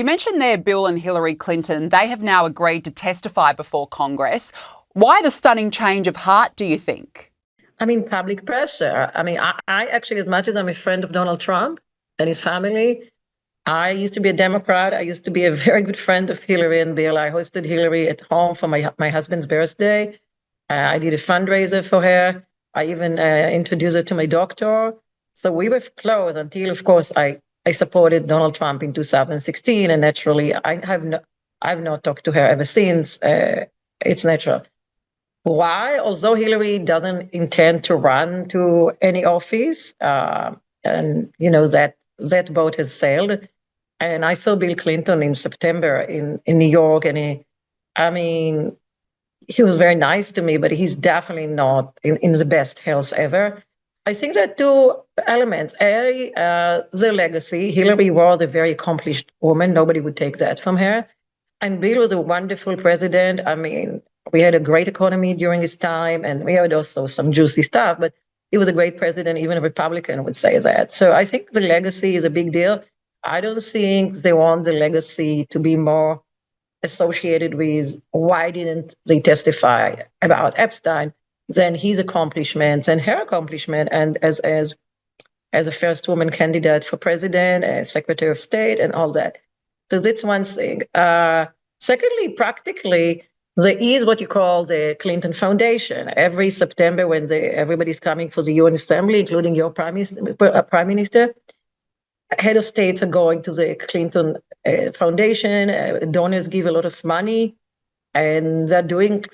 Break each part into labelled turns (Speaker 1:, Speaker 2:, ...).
Speaker 1: You mentioned there Bill and Hillary Clinton. They have now agreed to testify before Congress. Why the stunning change of heart, do you think?
Speaker 2: I mean, public pressure. I mean, I actually, as much as I'm a friend of Donald Trump and his family, I used to be a Democrat. I used to be a very good friend of Hillary and Bill. I hosted Hillary at home for my husband's birthday. I did a fundraiser for her. I even introduced her to my doctor. So we were close until, of course, I supported Donald Trump in 2016, and naturally, I've not talked to her ever since. It's natural. Why? Although Hillary doesn't intend to run to any office, and that boat has sailed. And I saw Bill Clinton in September in New York, and he was very nice to me, but he's definitely not in the best health ever. I think there are two elements. The legacy. Hillary was a very accomplished woman. Nobody would take that from her. And Bill was a wonderful president. I mean, we had a great economy during his time, and we had also some juicy stuff, but he was a great president. Even a Republican would say that. So I think the legacy is a big deal. I don't think they want the legacy to be more associated with why didn't they testify about Epstein than his accomplishments and her accomplishment, and as a first woman candidate for president, as Secretary of State, and all that. So that's one thing. Secondly, practically, there is what you call the Clinton Foundation. Every September, when everybody's coming for the UN Assembly, including your Prime Minister, head of states are going to the Clinton Foundation. Donors give a lot of money, and they're doing,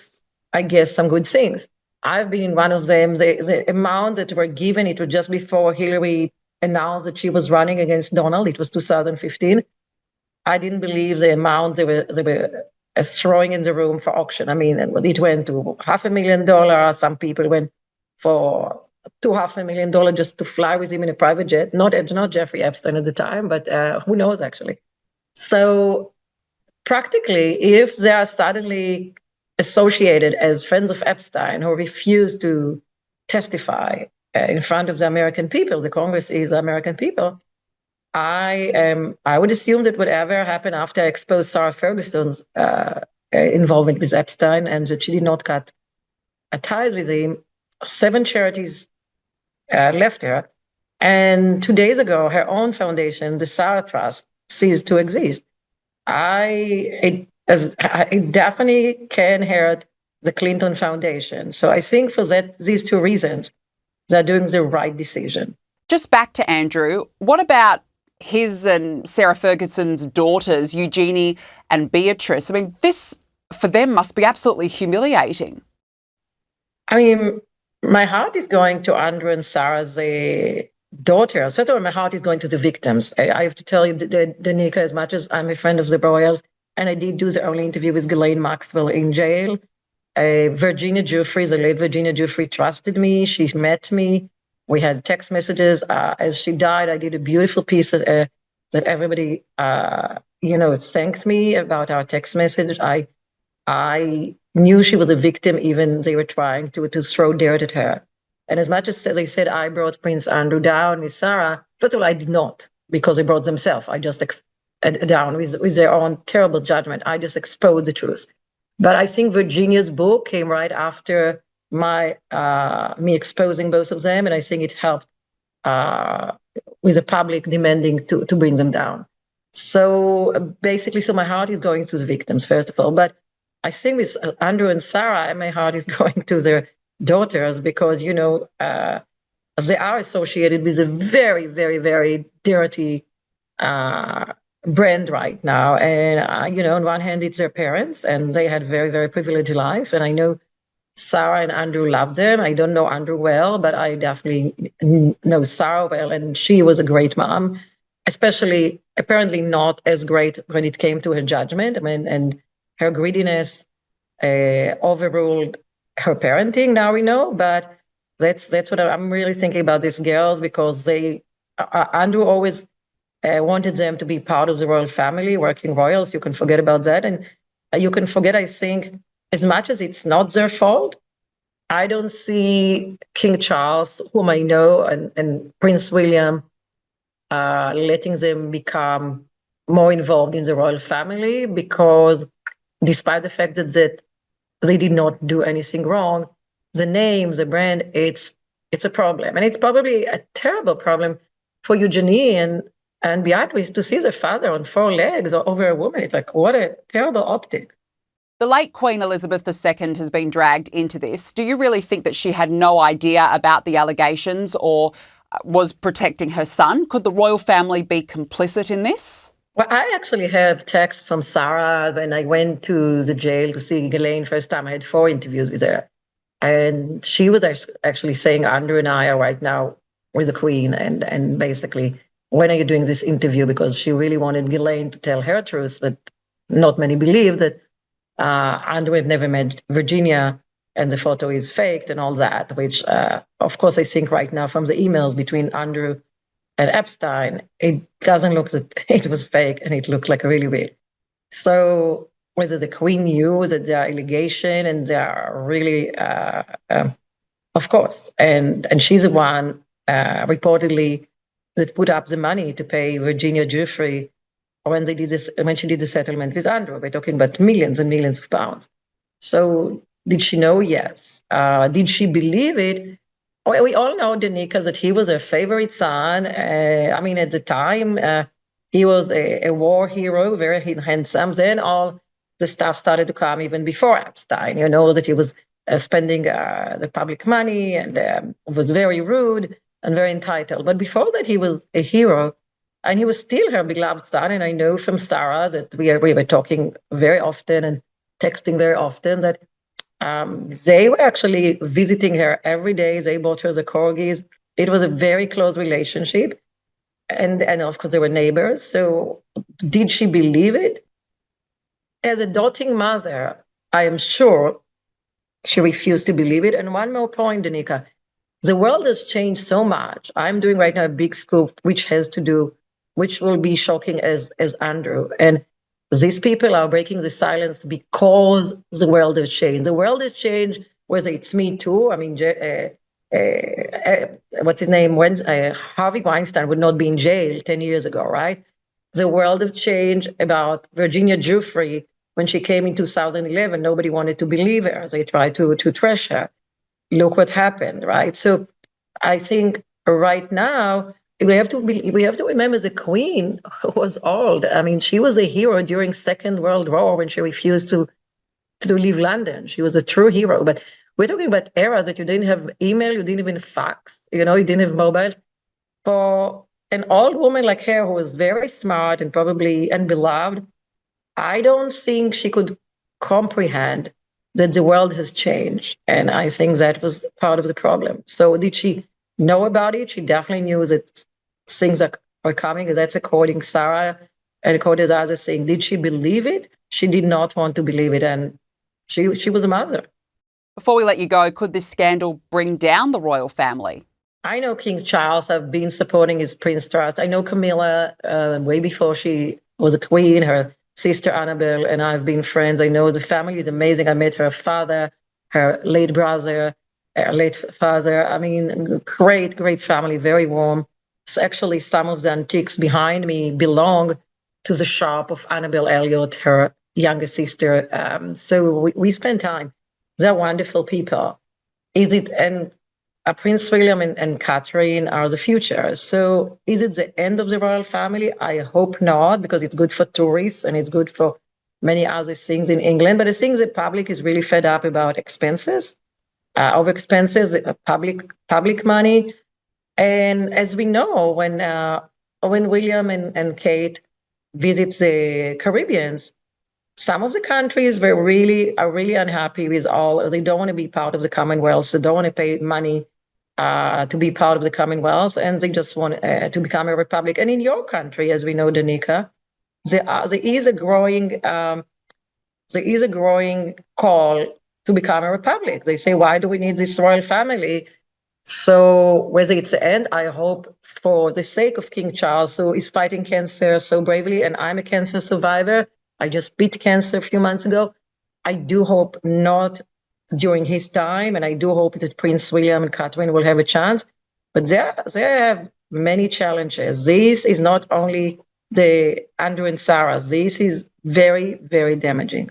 Speaker 2: I guess, some good things. I've been in one of them. The amounts that were given, it was just before Hillary announced that she was running against Donald. It was 2015. I didn't believe the amount they were throwing in the room for auction. I mean, it went to $500,000. Some people went for $250,000 just to fly with him in a private jet. Not Jeffrey Epstein at the time, but who knows actually. So practically, if they are suddenly associated as friends of Epstein who refuse to testify in front of the American people, the Congress is the American people, I would assume that whatever happened after I exposed Sarah Ferguson's involvement with Epstein, and that she did not cut ties with him, 7 charities left her. And 2 days ago, her own foundation, the Sarah Trust, ceased to exist. It definitely can hurt the Clinton Foundation. So I think for these 2 reasons, they're doing the right decision.
Speaker 1: Just back to Andrew, what about his and Sarah Ferguson's daughters, Eugenie and Beatrice? I mean, this for them must be absolutely humiliating.
Speaker 2: I mean, my heart is going to Andrew and Sarah's daughters. First of all, my heart is going to the victims. I have to tell you, Danica, as much as I'm a friend of the Royals, and I did do the only interview with Ghislaine Maxwell in jail, Virginia Giuffre, the late Virginia Giuffre, trusted me. She met me. We had text messages. As she died, I did a beautiful piece that everybody, thanked me about our text message. I knew she was a victim, even they were trying to throw dirt at her. And as much as they said I brought Prince Andrew down with Sarah, first of all, I did not, because they brought themselves. I just down with their own terrible judgment. I just exposed the truth. But I think Virginia's book came right after me exposing both of them, and I think it helped with the public demanding to bring them down. So basically, my heart is going to the victims, first of all. But I think with Andrew and Sarah, my heart is going to their daughters, because, they are associated with a very, very, very dirty brand right now. And, on one hand, it's their parents, and they had very, very privileged life. And I know Sarah and Andrew loved them. I don't know Andrew well, but I definitely know Sarah well, and she was a great mom, especially apparently not as great when it came to her judgment. I mean, and her greediness overruled her parenting. Now we know, but that's what I'm really thinking about these girls, because Andrew always wanted them to be part of the royal family, working royals. You can forget about that, and you can forget, I think, as much as it's not their fault, I don't see King Charles, whom I know, and Prince William letting them become more involved in the royal family because despite the fact that they did not do anything wrong, the name, the brand, it's a problem. And it's probably a terrible problem for Eugenie and Beatrice to see their father on four legs or over a woman. It's like, what a terrible optic.
Speaker 1: The late Queen Elizabeth II has been dragged into this. Do you really think that she had no idea about the allegations or was protecting her son? Could the royal family be complicit in this?
Speaker 2: Well, I actually have texts from Sarah when I went to the jail to see Ghislaine first time. I had 4 interviews with her. And she was actually saying, Andrew and I are right now with the Queen. And basically, when are you doing this interview? Because she really wanted Ghislaine to tell her truth, but not many believe that Andrew had never met Virginia and the photo is faked and all that, which, of course, I think right now from the emails between Andrew and Epstein, it doesn't look that it was fake and it looked like really real. So whether the Queen knew that there are allegations and they are really, of course, and she's the one reportedly that put up the money to pay Virginia Giuffre when she did the settlement with Andrew. We're talking about millions and millions of pounds. So did she know? Yes. Did she believe it? Well, we all know, Danica, that he was her favorite son. I mean, at the time, he was a war hero, very handsome. Then all the stuff started to come even before Epstein. You know, that he was spending the public money and was very rude and very entitled. But before that, he was a hero. And he was still her beloved son. And I know from Sarah that we were talking very often and texting very often that they were actually visiting her every day. They bought her the corgis. It was a very close relationship. And of course, they were neighbors. So did she believe it? As a doting mother, I am sure she refused to believe it. And one more point, Danica. The world has changed so much. I'm doing right now a big scoop, which will be shocking as Andrew. And these people are breaking the silence because the world has changed. The world has changed, whether it's Me Too. I mean, what's his name? Harvey Weinstein would not be in jail 10 years ago, right? The world has changed about Virginia Giuffre. When she came in 2011, nobody wanted to believe her. They tried to trash her. Look what happened, right? So I think right now, we have to remember the Queen was old. I mean, she was a hero during Second World War when she refused to leave London. She was a true hero. But we're talking about eras that you didn't have email, you didn't even fax, you didn't have mobile. For an old woman like her who was very smart and probably and beloved, I don't think she could comprehend that the world has changed. And I think that was part of the problem. So did she know about it? She definitely knew that things are coming. That's according to Sarah and according to others saying, did she believe it? She did not want to believe it. And she was a mother.
Speaker 1: Before we let you go, could this scandal bring down the royal family?
Speaker 2: I know King Charles. I've been supporting his Prince Trust. I know Camilla way before she was a queen, her sister Annabelle, and I've been friends. I know the family is amazing. I met her father, her late brother, her late father. I mean, great, great family, very warm. So actually, some of the antiques behind me belong to the shop of Annabelle Elliott, her younger sister. So we spend time. They're wonderful people. And Prince William and Catherine are the future. So is it the end of the royal family? I hope not, because it's good for tourists and it's good for many other things in England. But I think the public is really fed up about expenses, over expenses, public money. And as we know, when William and Kate visit the Caribbeans, some of the countries are really unhappy with all. They don't want to be part of the Commonwealth. They don't want to pay money to be part of the Commonwealth, and they just want to become a republic. And in your country, as we know, Danica, there is a growing call to become a republic. They say, why do we need this royal family? So whether it's the end, I hope for the sake of King Charles, who is fighting cancer so bravely, and I'm a cancer survivor. I just beat cancer a few months ago. I do hope not during his time, and I do hope that Prince William and Catherine will have a chance. But they have many challenges. This is not only the Andrew and Sarah. This is very, very damaging.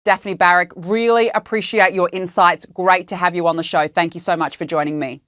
Speaker 1: Daphne Barak, really appreciate your insights. Great to have you on the show. Thank you so much for joining me.